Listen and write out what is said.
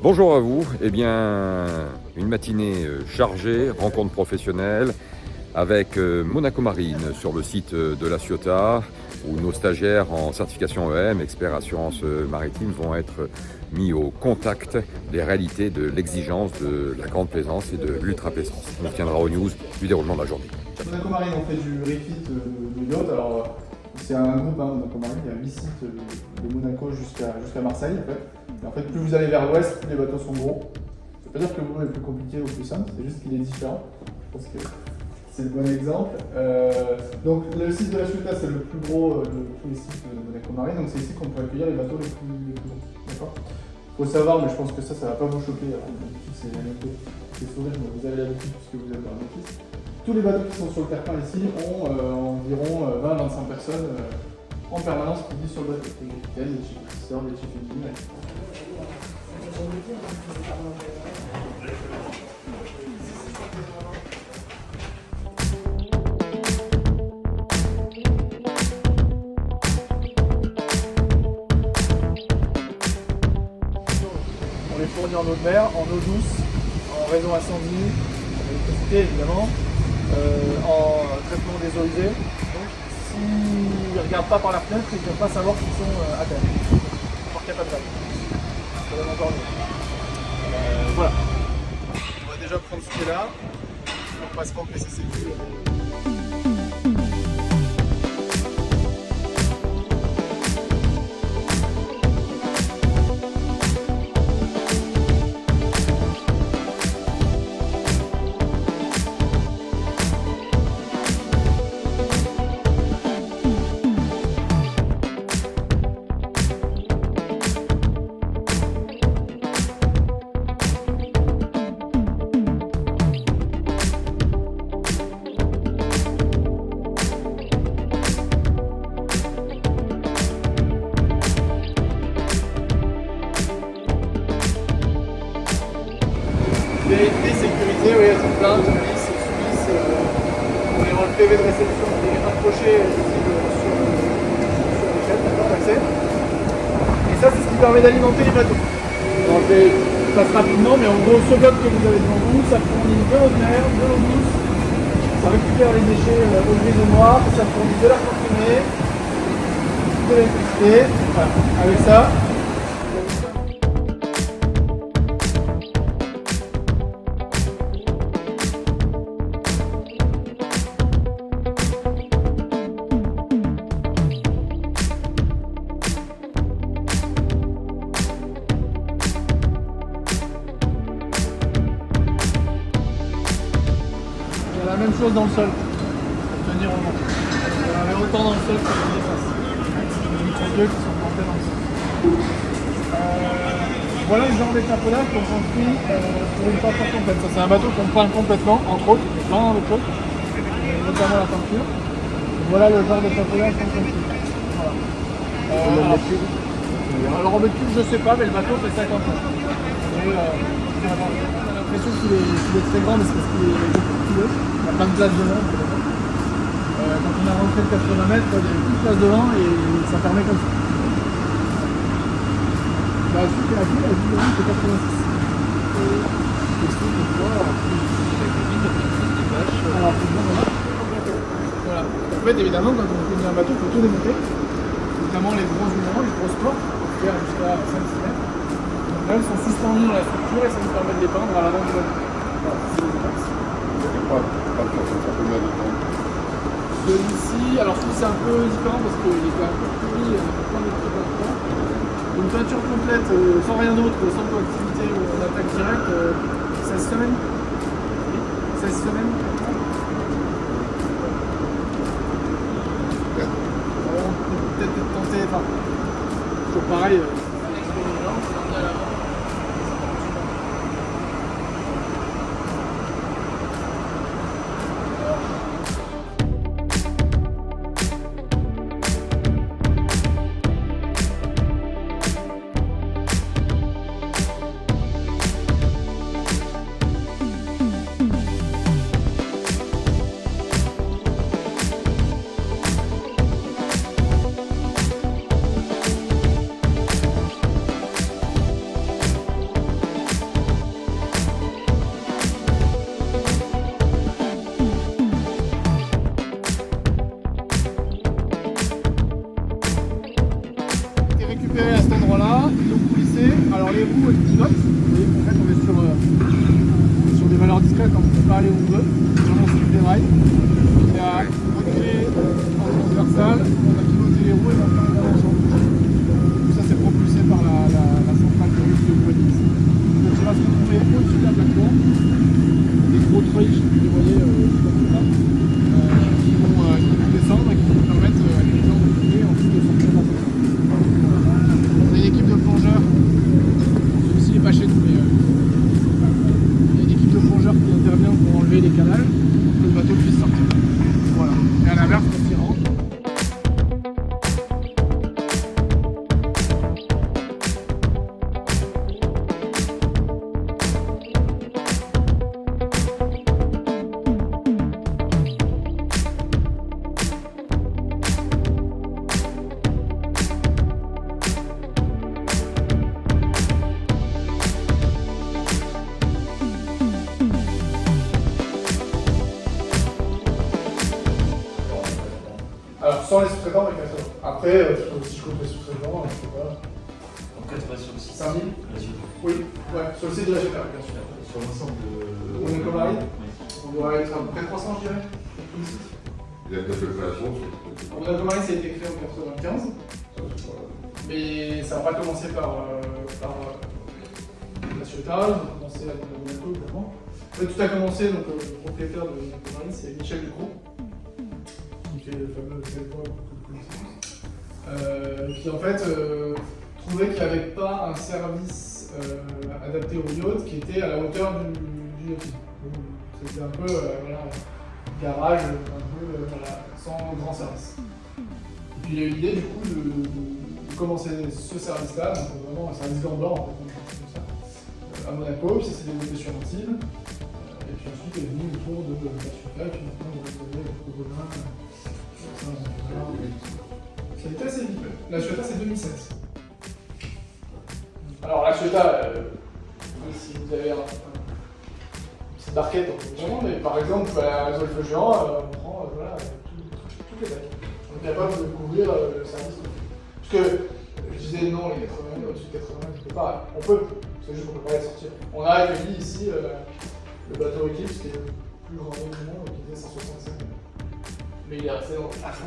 Bonjour à vous. Eh bien, une matinée chargée, rencontre professionnelle avec Monaco Marine sur le site de La Ciotat, où nos stagiaires en certification EM, experts assurance maritime, vont être mis au contact des réalités de l'exigence de la grande plaisance et de l'ultra-plaisance. On tiendra aux news du déroulement de la journée. Monaco Marine, on fait du refit de yacht. Alors, c'est un groupe, Monaco Marine, il y a 8 sites de Monaco jusqu'à Marseille. En fait. Et en fait, plus vous allez vers l'ouest, plus les bateaux sont gros. Ça veut pas dire que le boulot est plus compliqué ou plus simple, c'est juste qu'il est différent. Je pense que c'est le bon exemple. Donc, le site de La Ciotat, c'est le plus gros de tous les sites de Monaco Marine. Donc, c'est ici qu'on peut accueillir les bateaux les plus gros. D'accord. Faut savoir, mais je pense que ça va pas vous choquer. D'habitude, c'est sourire, mais vous avez l'habitude puisque vous êtes dans le métier. Tous les bateaux qui sont sur le terre-plein ici ont environ 20-25 personnes en permanence qui vivent sur le bateau. Des capitaines, des chiefs officers, des chiefs engineers. On les fournit en eau de mer, en eau douce, en raison incendie, en électricité évidemment. En traitement des eaux usées. Donc, s'ils ne regardent pas par la fenêtre, ils ne peuvent pas savoir qu'ils sont à terre. Encore qu'il n'y a pas de vague. Ça donne encore mieux. Voilà. On va déjà prendre ce qui est là. On passe en PCCQ. Vérité sécurisée, oui, elles sont plaintes, police, Suisse, on est dans le PV de réception qui est approché sur l'échelle, d'accord, d'accès. Et ça, c'est ce qui permet d'alimenter les bateaux. Alors, je passe rapidement, mais en gros, ce bloc que vous avez devant vous, ça fournit de l'eau de mer, de l'eau douce, ça récupère les déchets au gris et noir, ça fournit de l'air comprimé, de l'électricité, voilà, avec ça. La même chose dans le sol, pour tenir au vent. Il y en avait autant dans le sol que dans les faces. Les micro-dieux qui sont plantés dans le sol. Voilà le genre d'échafaudage qu'on construit pour une peinture complète. Ça, c'est un bateau qu'on peint complètement, entre autres, il y a plein d'autres choses, notamment la peinture. Voilà le genre d'échafaudage qu'on construit. Voilà. Alors en mètre cube, je sais pas, mais le bateau fait 50 mètres. Et, on a l'impression qu'il est très grand, mais c'est parce qu'il est beaucoup plus haut. Il y a plein de places devant. Quand on a rentré de 80 mètres, il y avait plus de place devant et ça fermait comme ça. Bah, celui qui a la ville c'est 86. Alors, voilà. En fait, évidemment, quand on conduit un bateau, il faut tout démonter. Notamment les gros juments, les grosses portes, on peut faire jusqu'à 5-6 mètres. Donc là, elles sont suspendues dans la structure et ça nous permet de les peindre à l'avant du bateau. Voilà, c'est les étapes. Celui-ci, alors celui-ci c'est un peu différent parce qu'il était un peu pourri, il y a plein de petits points. Une peinture complète, sans rien d'autre, sans coactivité ou en attaque directe, 16 semaines. 16 semaines. On peut peut-être tenter, enfin, toujours pareil. récupéré à cet endroit-là, ils ont coulissé. Alors les roues elles pivotent, vous voyez qu'en fait on est sur des valeurs discrètes, on ne peut pas aller où on veut, vraiment sur des rails. Il a reculé en transversale, on a pivoté les roues et maintenant on avance en bouche. Tout ça c'est propulsé par la centrale de russe de Guadix. Donc on va se retrouver au-dessus de la plateforme, des gros treuils, vous voyez comme là, qui vont descendre et qui vont permettre à des gens de couler en plus de 100 km. On a une équipe de plongeurs, celui-ci n'est pas chez nous, mais il y a une équipe de plongeurs qui intervient pour enlever les calages pour que le bateau puisse sortir. Voilà. Et à l'inverse, quand il rentre, alors sans les sous-traitants, avec la seule. Après, si je compte les sous-traitants, je sais pas. En 4 sur le site. 5000 La suite. Oui, ouais, sur le site de la GPA, bien sûr. Sur l'ensemble de. Monaco Marine Oui. On doit être à peu près 300, je dirais. Tout le site. Il y a peut-être de création. Monaco Marine, ça a été créé en 95. Mais ça n'a pas commencé par la Ciotat, ils ont commencé avec Monaco évidemment. En fait, tout a commencé, donc le propriétaire de Monaco Marine, c'est Michel Ducrot, qui fait le fameux Zelvoix que vous connaissez tous. Qui en fait trouvait qu'il n'y avait pas un service adapté au yacht qui était à la hauteur du yachting. C'était un peu voilà, garage, un peu voilà, sans grand service. Et puis il y a eu l'idée du coup de commencer ce service-là, donc vraiment un service gambler en fait, comme ça, à Monaco, puis ça s'est développé sur Antibes, et puis ensuite est venu le tour de la Ciotat, et puis maintenant vous avez le Cogolin, ça a été assez vite. La Ciotat c'est 2007. Alors la Ciotat, si vous avez une petite barquette, mais par exemple à la Golfe Géant, on prend voilà, toutes les bacs. On est capable de couvrir le service. Parce que je disais non, les 80, au-dessus de 80, je peux pas. On peut, c'est juste qu'on peut pas les sortir. On a accueilli ici le bateau Eclipse qui est le plus grand du monde, qui était 165. Mais il est resté à fond.